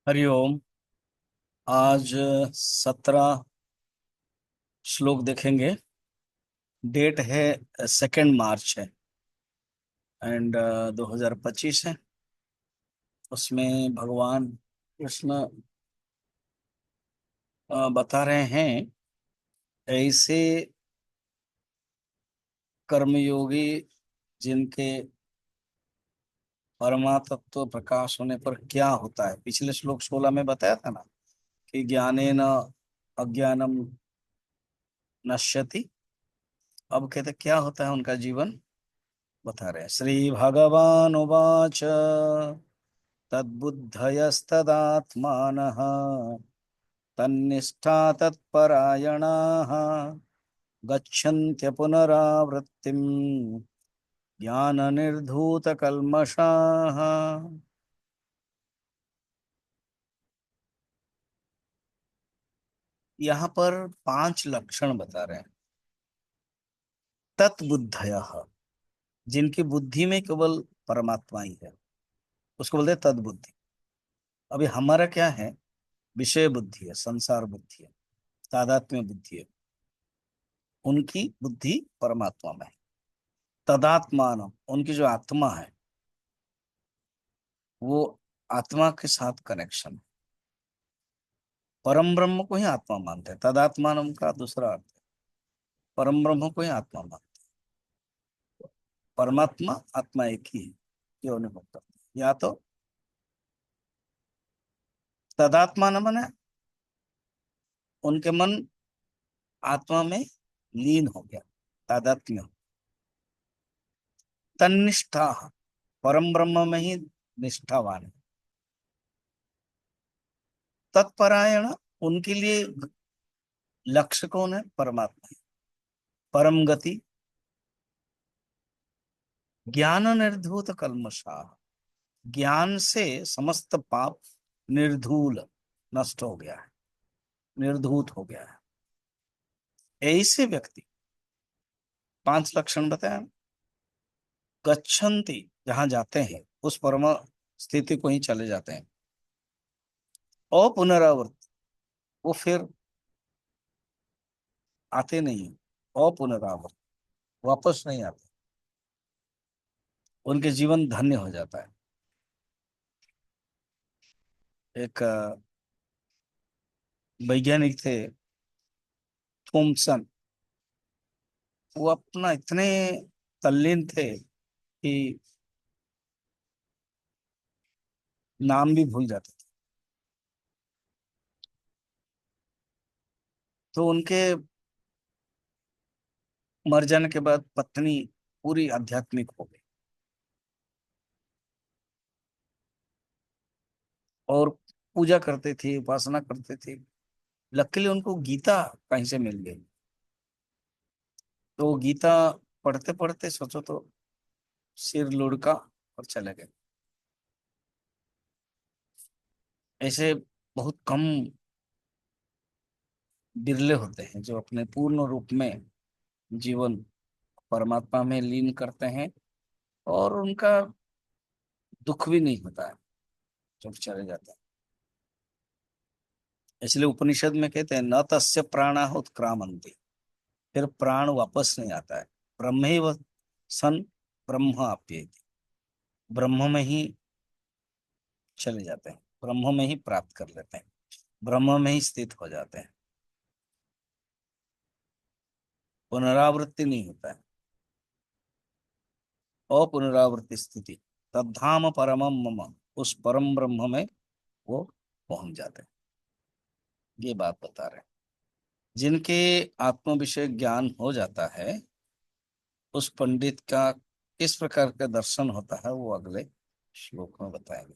हरिओम। आज 17 श्लोक देखेंगे। डेट है 2 मार्च है एंड 2025 है। उसमें भगवान कृष्ण बता रहे हैं ऐसे कर्मयोगी जिनके परमात्म प्रकाश होने पर क्या होता है। पिछले श्लोक 16 में बताया था ना कि ज्ञानेन अज्ञानम नश्यति। अब कहते क्या होता है उनका जीवन बता रहे हैं। श्री भगवान उवाच तद्बुद्धयस्तदात्मानः तन्निष्ठा तत्परायणाः गच्छन्त्य पुनरावृत्तिम् ज्ञाननिर्धूतकल्मषाः। यहाँ पर 5 लक्षण बता रहे हैं। तत्बुद्धयः, जिनकी बुद्धि में केवल परमात्मा ही है, उसको बोलते हैं तद्बुद्धि। अभी हमारा क्या है? विषय बुद्धि है, संसार बुद्धि है, तादात्म्य बुद्धि है। उनकी बुद्धि परमात्मा में है। तदात्मान, उनकी जो आत्मा है वो आत्मा के साथ कनेक्शन है। परम ब्रह्म को ही आत्मा मानते हैं। तदात्मान का दूसरा अर्थ है, परम ब्रह्म को ही आत्मा मानते हैं। परमात्मा आत्मा एक ही है, ये अनुभव करते हैं। या तो तदात्मान माने उनके मन आत्मा में लीन हो गया, तादात्म्य। तन्निष्ठा, परम ब्रह्म में ही निष्ठावान है। तत्परायण, उनके लिए लक्ष्य कौन है? परमात्मा है। परम गति, ज्ञान निर्धूत कल्मषा, ज्ञान से समस्त पाप निर्धूल, नष्ट हो गया है, निर्धूत हो गया है। ऐसे व्यक्ति 5 लक्षण बताया। गच्छन्ति, जहां जाते हैं उस परम स्थिति को ही चले जाते हैं। अपुनरावृत्ति, वो फिर आते नहीं है। अपुनरावृत्ति, वापस नहीं आते। उनके जीवन धन्य हो जाता है। एक वैज्ञानिक थे, थॉमसन। वो अपना इतने तल्लीन थे कि नाम भी भूल जाते थे। तो उनके मर जाने के बाद पत्नी पूरी आध्यात्मिक हो गई और पूजा करते थे, उपासना करते थे। लकीली उनको गीता कहीं से मिल गई। तो वो गीता पढ़ते पढ़ते सोचो तो सिर लुढ़का और चले गए। ऐसे बहुत कम बिरले होते हैं जो अपने पूर्ण रूप में जीवन परमात्मा में लीन करते हैं और उनका दुख भी नहीं होता है जब चले जाते हैं। इसलिए उपनिषद में कहते हैं न तस्य प्राणा उत्क्रामन्ति, फिर प्राण वापस नहीं आता है। ब्रह्मैव सन ब्रह्म आप्येति, ब्रह्म में ही चले जाते हैं, ब्रह्म में ही प्राप्त कर लेते हैं, ब्रह्म में ही स्थित हो जाते हैं। पुनरावृत्ति नहीं होता है। अपुनरावृत्ति स्थिति, तद्धाम परमम मम, उस परम ब्रह्म में वो पहुंच जाते हैं। ये बात बता रहे हैं। जिनके आत्म विषय ज्ञान हो जाता है, उस पंडित का किस प्रकार का दर्शन होता है वो अगले श्लोक में बताएंगे।